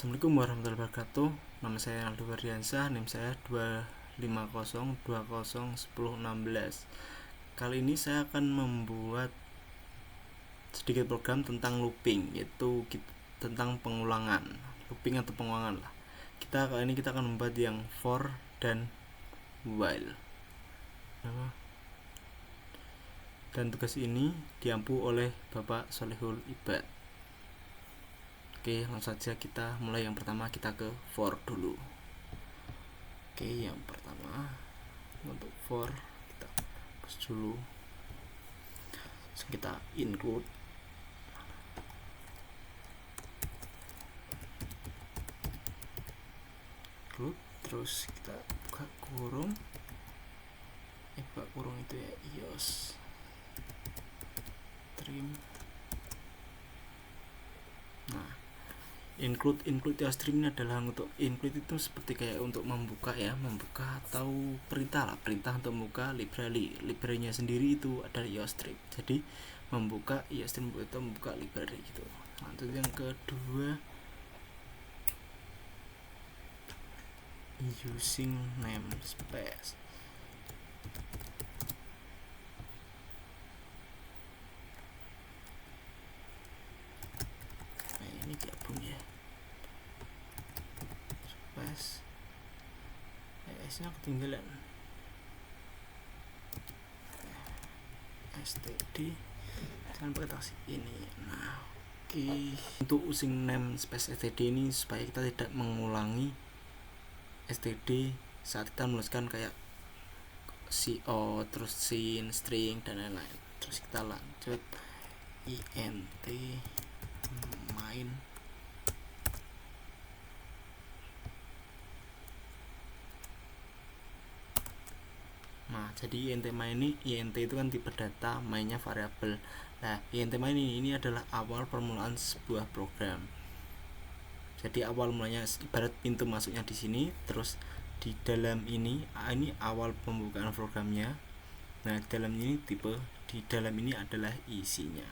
Assalamualaikum warahmatullahi wabarakatuh. Nama saya Aldo Wardiansyah, NIM saya 250201016. Kali ini saya akan membuat sedikit program tentang looping, yaitu tentang pengulangan, looping atau pengulangan lah. Kali ini kita akan membuat yang for dan while. Dan tugas ini diampu oleh Bapak Solihul Ibad. Oke, langsung saja kita mulai. Yang pertama kita ke for dulu. Oke, yang pertama untuk for kita hapus dulu. So, kita include terus kita buka kurung, buka kurung itu ya iOS stream. Nah, include ya stream ini adalah untuk include itu seperti kayak untuk membuka atau perintah untuk membuka library-nya sendiri itu adalah iostream. Jadi membuka iostream itu membuka library gitu. Lanjut yang kedua, using namespace. Nah, ini gabung ya. Space nya ketinggalan. std jangan pakai taksi ini. Nah, oke. Untuk using namespace std ini supaya kita tidak mengulangi std saat kita menuliskan kayak co, terus scene, string dan lain-lain. Terus kita lanjut int main. Nah, jadi int main itu kan tipe data, mainnya variabel. Nah, int main ini adalah awal permulaan sebuah program. Jadi awal mulanya ibarat pintu masuknya di sini, terus di dalam ini awal pembukaan programnya. Nah, di dalam ini adalah isinya.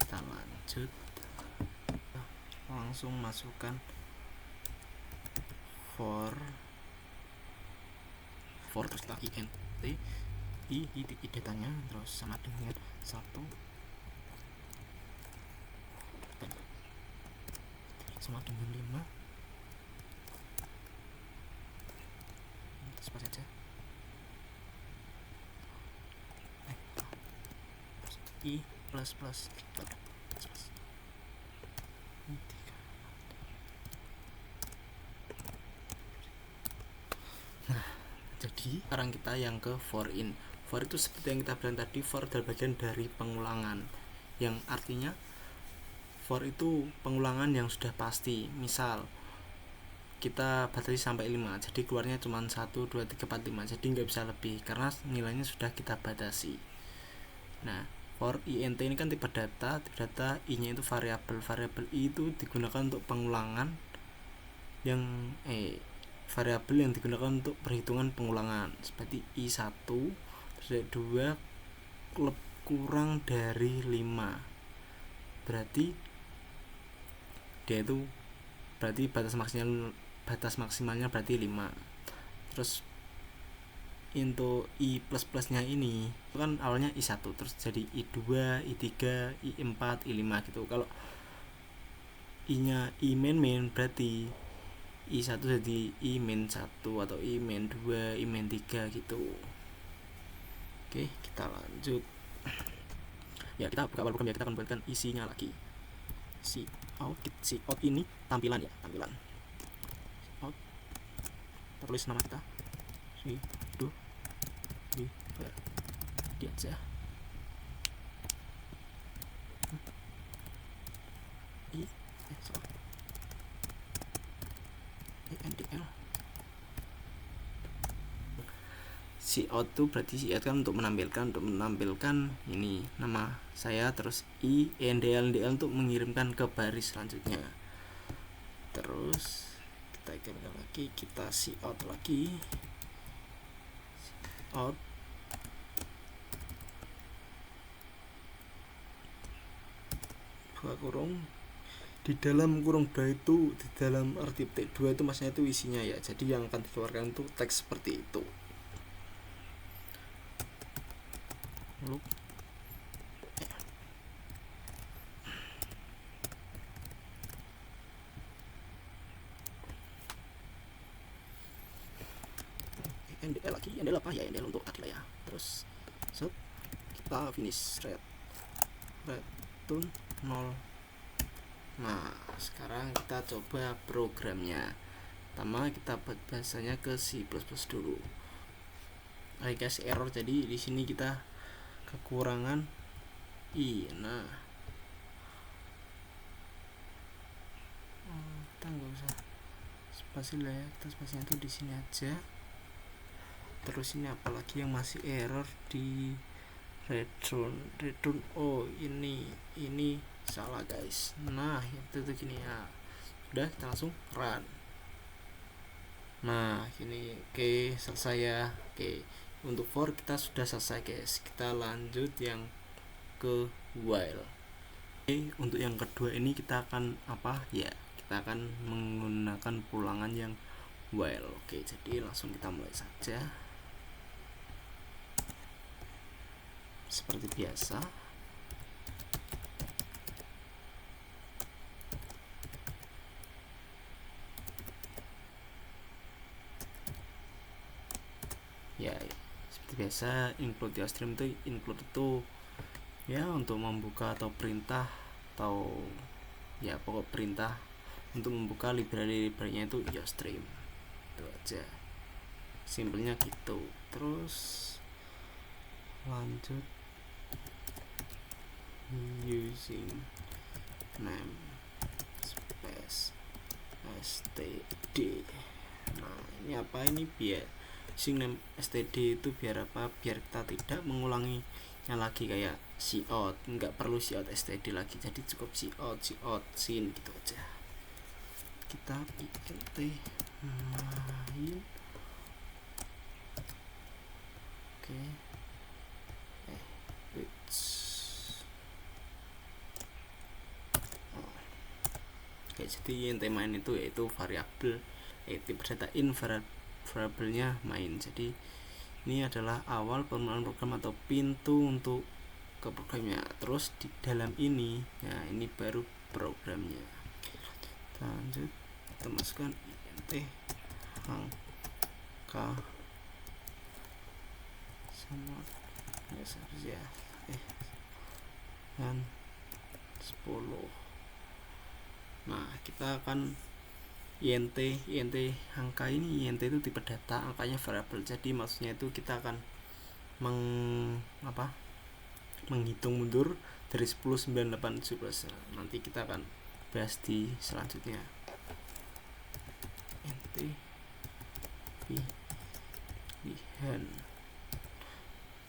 Kita lanjut, langsung masukkan for terus kita int i datanya terus sama dengan 1 sama dengan 5. Terus saja i plus jadi sekarang kita yang ke for in. For itu seperti yang kita bilang tadi, for adalah bagian dari pengulangan, yang artinya for itu pengulangan yang sudah pasti. Misal kita batasi sampai 5, jadi keluarnya cuma 1, 2, 3, 4, 5, jadi nggak bisa lebih karena nilainya sudah kita batasi. Nah, for int ini kan tipe data i nya itu variabel i itu digunakan untuk pengulangan yang variabel yang digunakan untuk perhitungan pengulangan, seperti i1 terus 2 kurang dari 5, berarti dia itu berarti batas maksimalnya berarti 5. Terus untuk i plus nya ini itu kan awalnya i1, terus jadi i2, i3, i4, i5 gitu. Kalau i nya i main berarti i1 jadi i min 1 atau i min 2, i min 3 gitu. Oke, kita lanjut. Ya, kita buka awal program ya, kita akan buatkan isinya lagi. Si out ini tampilan ya, tampilan out. Kita tulis nama kita dia aja ndl. Si out itu berarti si out kan untuk menampilkan ini nama saya, terus ndl untuk mengirimkan ke baris selanjutnya. Terus kita ikankan lagi, kita si out lagi, out buka kurung, di dalam kurung 2 itu, di dalam arti T2 itu maksudnya itu isinya ya, jadi yang akan dikeluarkan itu teks seperti itu. Lalu NDL lagi, NDL apa ya, NDL untuk tadi lah ya. Terus set, kita finish return 0. Nah sekarang kita coba programnya. Pertama kita buat bahasanya ke C++ dulu. Kasih error, jadi di sini kita kekurangan i. Nah kita nggak usah spasi lah ya, kita spasinya tuh di sini aja. Terus ini apalagi yang masih error di return. Oh ini salah guys. Nah itu tuh gini ya, udah kita langsung run. Nah ini oke, selesai ya. Oke, untuk for kita sudah selesai guys. Kita lanjut yang ke while. Oke, untuk yang kedua ini kita akan apa ya, kita akan menggunakan pulangan yang while. Oke, jadi langsung kita mulai saja seperti biasa. Ya, seperti biasa include stream itu, include itu ya untuk membuka atau perintah atau ya pokok perintah untuk membuka library-nya itu stream. Itu aja, simpelnya gitu. Terus lanjut using name space std. Nah ini apa, ini biar using name std itu biar apa, biar kita tidak mengulanginya lagi kayak cout, nggak perlu cout std lagi, jadi cukup cout sin gitu aja. Kita int main oke. Oke, jadi int main itu yaitu variabel, tipe data in variabelnya main. Jadi ini adalah awal permulaan program atau pintu untuk ke programnya. Terus di dalam ini ya ini baru programnya. Kita lanjut, kita masukkan int angka sama ya saja dan 10. Nah kita akan int angka ini, int itu tipe data, angkanya variabel. Jadi maksudnya itu kita akan menghitung mundur dari 10, 9, 8, 17. Nanti kita akan bahas di selanjutnya. Int pilihan,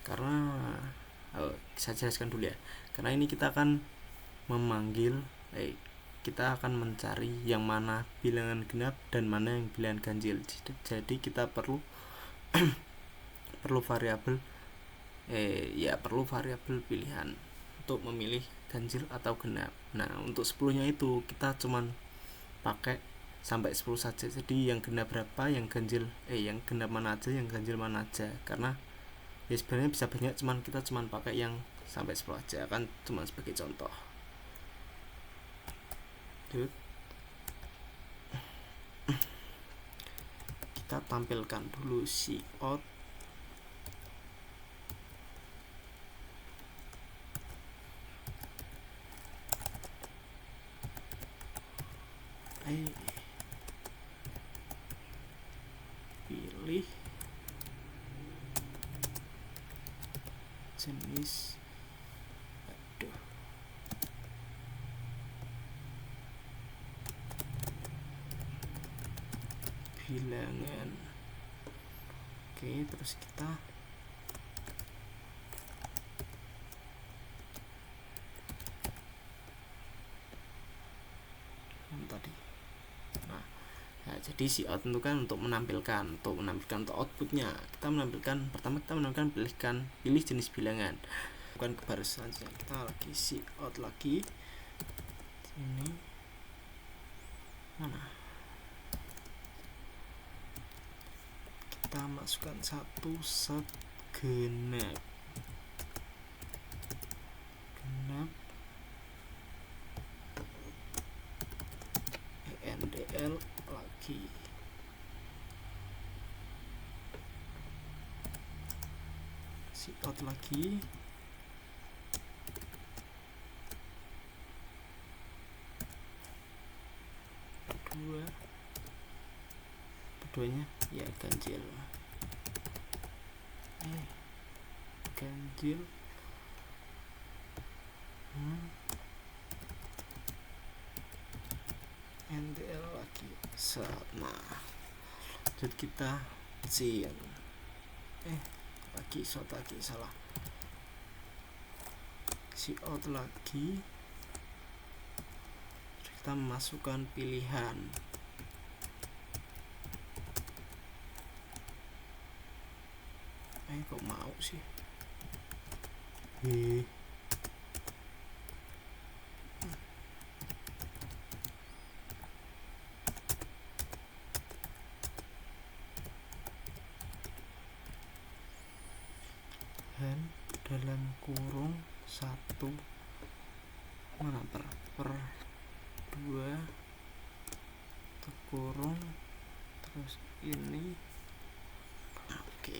karena saya jelaskan dulu ya, karena ini kita akan memanggil kita akan mencari yang mana bilangan genap dan mana yang bilangan ganjil. Jadi kita perlu variabel perlu variabel pilihan untuk memilih ganjil atau genap. Nah untuk 10 nya itu kita cuman pakai sampai 10 saja. Jadi yang genap berapa, yang ganjil yang genap mana aja, yang ganjil mana aja. Karena ya sebenarnya bisa banyak, cuman kita cuman pakai yang sampai 10 aja kan, cuman sebagai contoh. Kita tampilkan dulu cout pilih jenis bilangan. Oke, terus kita tadi. Nah, jadi cout itu kan untuk menampilkan untuk outputnya. Kita menampilkan, pertama kita menampilkan pilih jenis bilangan. Bukan ke baris selanjutnya, kita lagi cout lagi ini mana, kita masukkan 1 set genap ENDL lagi, out lagi, keduanya ya ganjil, ganjil, NDL lagi. Nah, jadi kita scene lagi shot lagi, salah, si out lagi, kita masukkan pilihan, kok mau sih, hand dalam kurung 1 mana per 2 kurung, terus ini oke.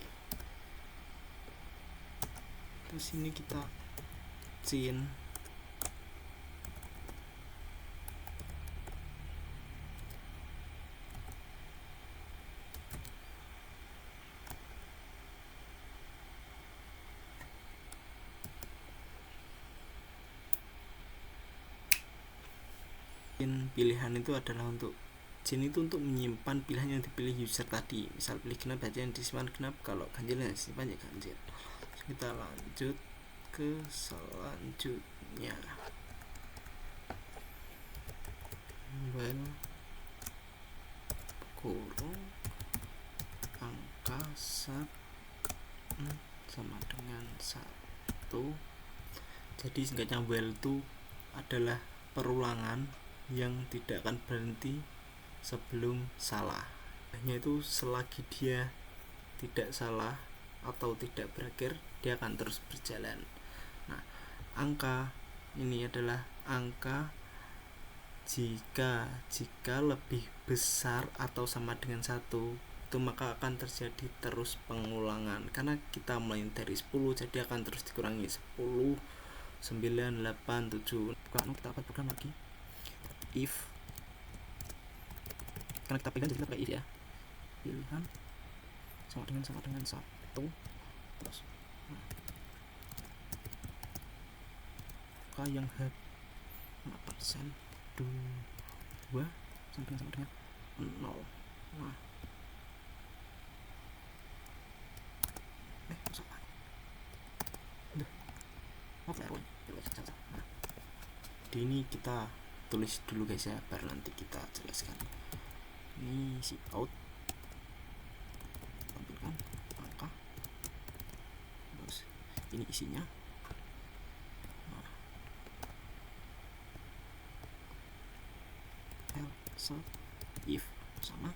Terus ini kita scene, pilihan itu adalah untuk scene itu untuk menyimpan pilihan yang dipilih user tadi. Misal pilih genap, berarti yang disimpan genap, kalau ganjil yang disimpan ya ganjil. Kita lanjut ke selanjutnya, well kurung angka set sama dengan 1. Jadi singkatnya well itu adalah perulangan yang tidak akan berhenti sebelum salah, hanya itu selagi dia tidak salah atau tidak berakhir, dia akan terus berjalan. Nah, angka ini adalah angka jika lebih besar atau sama dengan 1, itu maka akan terjadi terus pengulangan, karena kita mulai dari 10, jadi akan terus dikurangi 10, 9, 8, 7. Kita akan program lagi if, karena kita pegang jadi kita pakai if ya, pilihan sama dengan 1, terus angka yang persen 2 sama dengan 0. Nah, salah, di ini kita tulis dulu guys ya, baru nanti kita jelaskan. Ini si out, tampilkan angka, terus ini isinya. Else if sama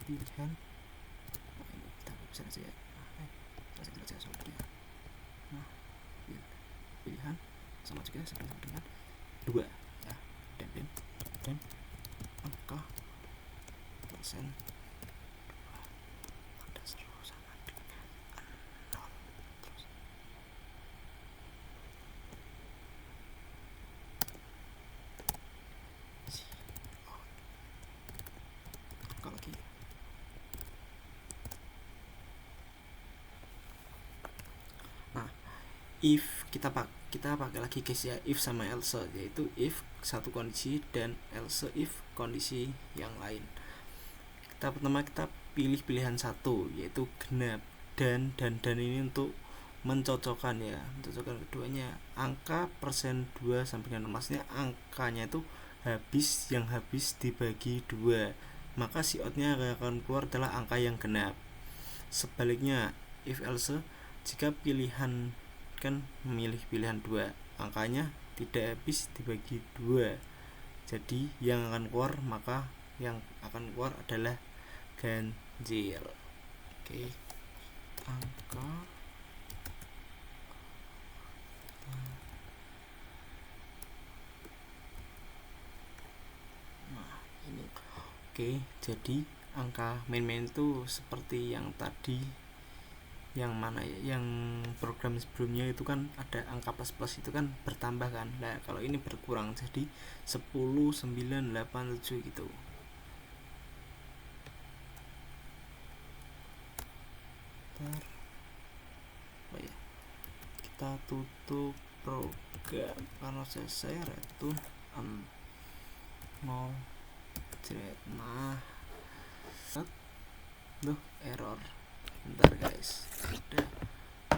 pilihan, ini kita bisa saja ya, kita soal dia. Nah, pilihan sama juga sama dengan 2 ya, dan angka persen 2 ada selalu sama dengan 0. Terus angka lagi, nah if kita pakai lagi guys ya, if sama else, yaitu if satu kondisi dan else if kondisi yang lain. Pertama kita pilih pilihan 1, yaitu genap, dan ini untuk mencocokkan keduanya, angka persen 2 sampai dengan maksudnya angkanya itu yang habis dibagi 2, maka si outnya akan keluar adalah angka yang genap. Sebaliknya if else, jika pilihan kan memilih pilihan 2, angkanya tidak habis dibagi 2, Jadi yang akan keluar adalah ganjil. Oke, angka ini. Oke, jadi angka main-main itu seperti yang tadi, yang mana ya, yang program sebelumnya itu kan ada angka plus itu kan bertambah kan. Nah kalau ini berkurang jadi 10, 9, 8, 7 gitu. Kita tutup program karena selesai return 0 nah error. Bentar guys, ada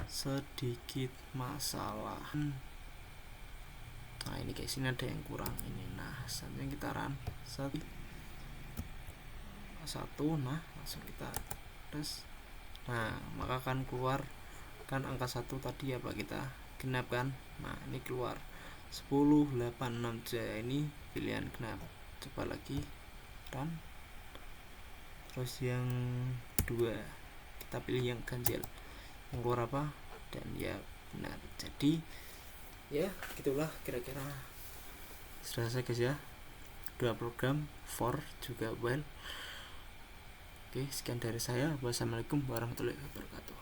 sedikit masalah. Nah ini guys, ini ada yang kurang ini. Nah saatnya kita run satu, nah langsung kita tes. Nah maka akan keluar kan angka 1 tadi apa kita genap kan. Nah ini keluar 10, 8, 6 7. Ini pilihan genap. Coba lagi run. Terus yang 2 kita pilih yang ganjil, yang keluar apa, dan ya benar. Jadi ya gitulah kira-kira selesai guys ya, 2 program for juga well. Oke, sekian dari saya. Wassalamualaikum warahmatullahi wabarakatuh.